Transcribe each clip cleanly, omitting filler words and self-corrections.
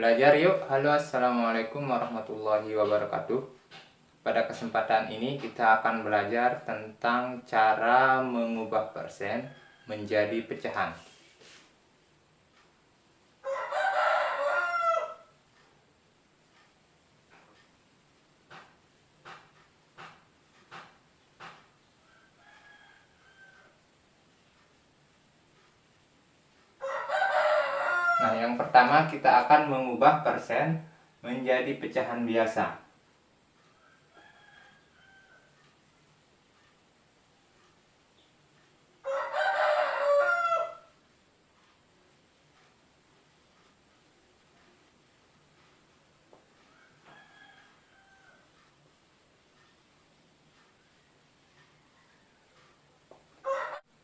Belajar yuk. Halo, assalamualaikum warahmatullahi wabarakatuh. Pada kesempatan ini kita akan belajar tentang cara mengubah persen menjadi pecahan. Nah, yang pertama kita akan mengubah persen menjadi pecahan biasa.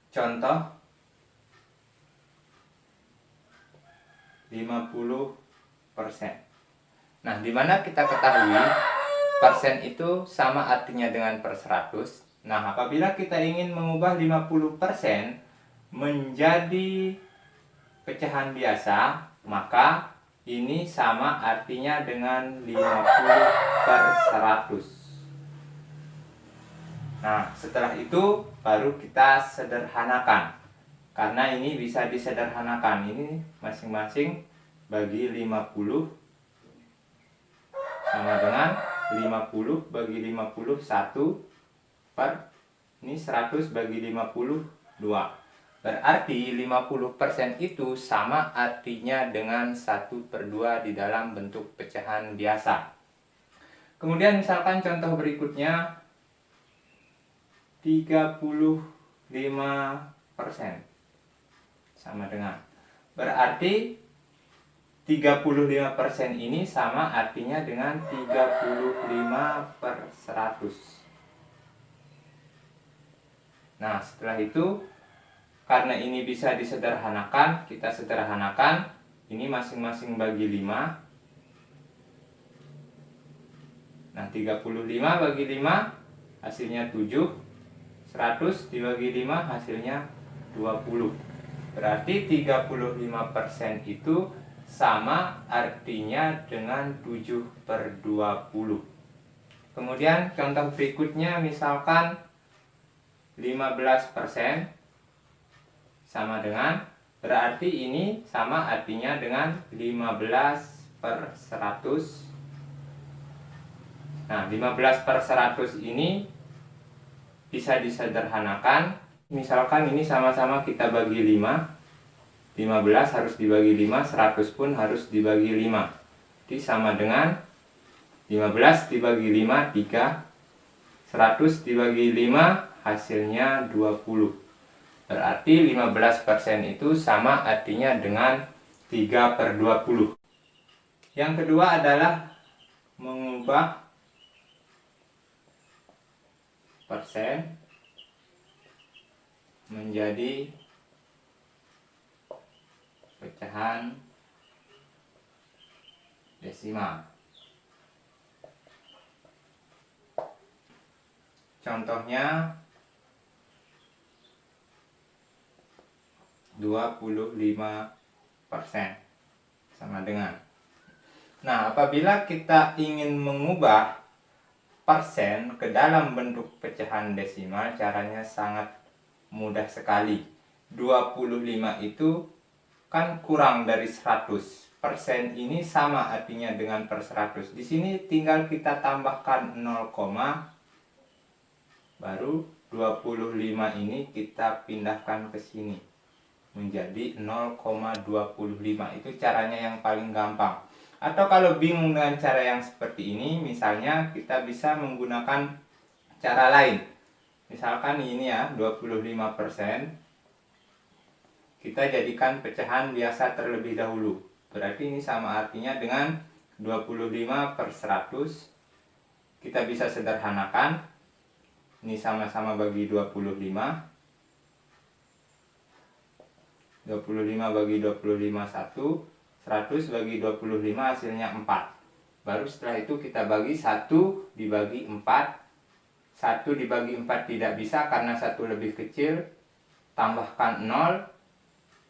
Contoh 50%. Nah, dimana kita ketahui persen itu sama artinya dengan per 100. Nah, apabila kita ingin mengubah 50% menjadi pecahan biasa, maka ini sama artinya dengan 50/100. Nah, setelah itu baru kita sederhanakan. Karena ini bisa disederhanakan. Ini masing-masing bagi 50 sama dengan 50 bagi 50 1 per ini 100 bagi 52. Berarti 50% itu sama artinya dengan 1/2 di dalam bentuk pecahan biasa. Kemudian misalkan contoh berikutnya 35% sama dengan, berarti 35% ini sama artinya dengan 35/100. Nah, setelah itu karena ini bisa disederhanakan, kita sederhanakan. Ini masing-masing bagi 5. Nah, 35 bagi 5 hasilnya 7. 100 dibagi 5 hasilnya 20. Berarti 35% itu sama artinya dengan 7/20. Kemudian contoh berikutnya misalkan 15% sama dengan, berarti ini sama artinya dengan 15/100. Nah, 15/100 ini bisa disederhanakan. Misalkan ini sama-sama kita bagi 5. 15 harus dibagi 5, 100 pun harus dibagi 5. Jadi sama dengan 15 dibagi 5, 3. 100 dibagi 5, hasilnya 20. Berarti 15% itu sama artinya dengan 3/20. Yang kedua adalah mengubah persen menjadi pecahan desimal. Contohnya 25% sama dengan. Nah, apabila kita ingin mengubah persen ke dalam bentuk pecahan desimal, caranya sangat mudah sekali. 25 itu kan kurang dari 100. Persen ini sama artinya dengan per 100. Di sini tinggal kita tambahkan 0, baru 25 ini kita pindahkan ke sini menjadi 0,25. Itu caranya yang paling gampang. Atau kalau bingung dengan cara yang seperti ini, misalnya kita bisa menggunakan cara lain. Misalkan ini ya, 25%. Kita jadikan pecahan biasa terlebih dahulu. Berarti ini sama artinya dengan 25/100. Kita bisa sederhanakan. Ini sama-sama bagi 25. 25 bagi 25 1. 100 bagi 25 hasilnya 4. Baru setelah itu kita bagi 1 dibagi 4. 1 dibagi 4 tidak bisa karena 1 lebih kecil. Tambahkan 0.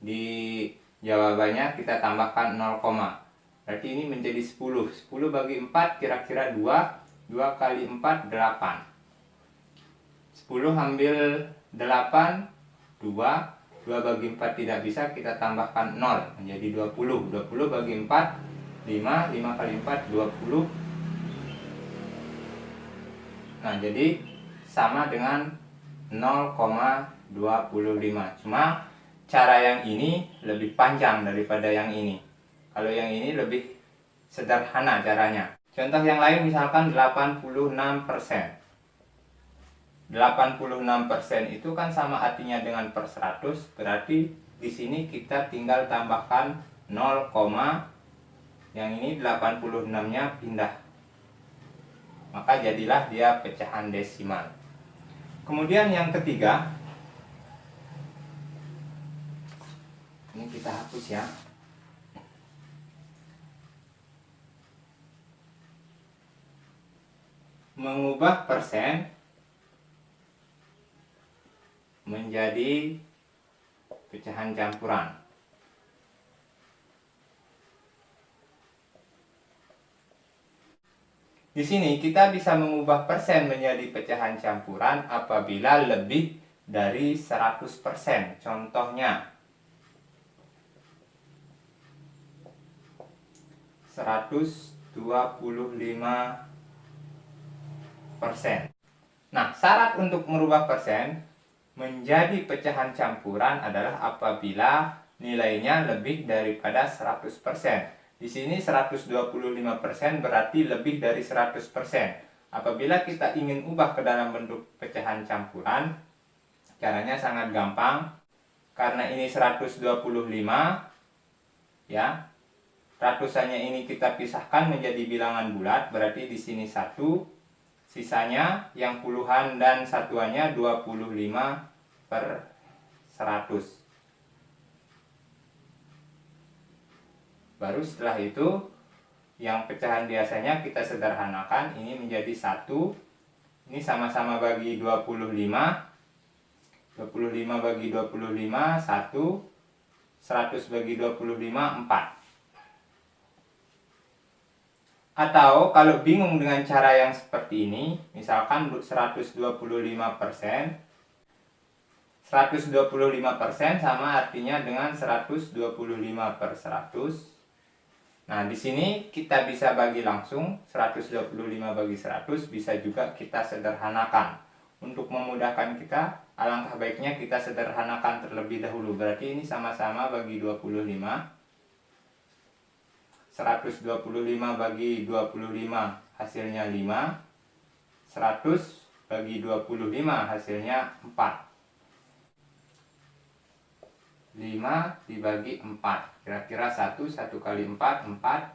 Di jawabannya kita tambahkan 0, Berarti ini menjadi 10. 10 bagi 4 kira-kira 2. 2 kali 4 8. 10 ambil 8, 2. 2 bagi 4 tidak bisa, kita tambahkan 0 menjadi 20. 20 bagi 4 5. 5 kali 4 20. Nah, jadi sama dengan 0,25. Cuma cara yang ini lebih panjang daripada yang ini. Kalau yang ini lebih sederhana caranya. Contoh yang lain misalkan 86%. 86% itu kan sama artinya dengan per 100. Berarti di sini kita tinggal tambahkan 0, yang ini 86-nya pindah. Maka jadilah dia pecahan desimal. Kemudian yang ketiga, ini kita hapus ya. Mengubah persen menjadi pecahan campuran. Di sini kita bisa mengubah persen menjadi pecahan campuran apabila lebih dari 100%. Contohnya 125%. Nah, syarat untuk merubah persen menjadi pecahan campuran adalah apabila nilainya lebih daripada 100%. Di sini 125% berarti lebih dari 100%. Apabila kita ingin ubah ke dalam bentuk pecahan campuran, caranya sangat gampang. Karena ini 125, ya. Ratusannya ini kita pisahkan menjadi bilangan bulat, berarti di sini 1, sisanya yang puluhan dan satuannya 25/100. Baru setelah itu yang pecahan biasanya kita sederhanakan, ini menjadi 1. Ini sama-sama bagi 25. 25 bagi 25 1. 100 bagi 25 4. Atau kalau bingung dengan cara yang seperti ini, misalkan 125%. 125% sama artinya dengan 125/100. Nah, di sini kita bisa bagi langsung. 125 bagi 100 bisa juga kita sederhanakan. Untuk memudahkan kita, alangkah baiknya kita sederhanakan terlebih dahulu. Berarti ini sama-sama bagi 25. 125 bagi 25 hasilnya 5. 100 bagi 25 hasilnya 4. 5 dibagi 4. Kira-kira 1 kali 4, 4.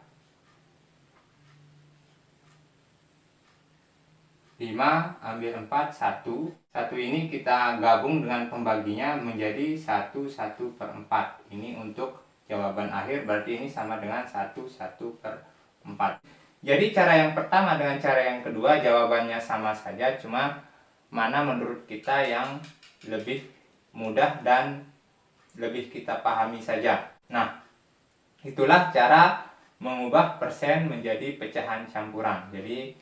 5 ambil 4, 1. 1 ini kita gabung dengan pembaginya menjadi 1/4. Ini untuk jawaban akhir, berarti ini sama dengan 1/4. Jadi cara yang pertama dengan cara yang kedua jawabannya sama saja, cuma mana menurut kita yang lebih mudah dan lebih kita pahami saja. Nah, itulah cara mengubah persen menjadi pecahan campuran. Jadi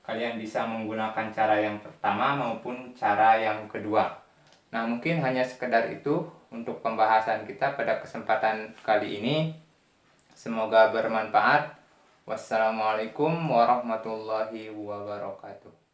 kalian bisa menggunakan cara yang pertama maupun cara yang kedua. Nah, mungkin hanya sekedar itu untuk pembahasan kita pada kesempatan kali ini. Semoga bermanfaat. Wassalamualaikum warahmatullahi wabarakatuh.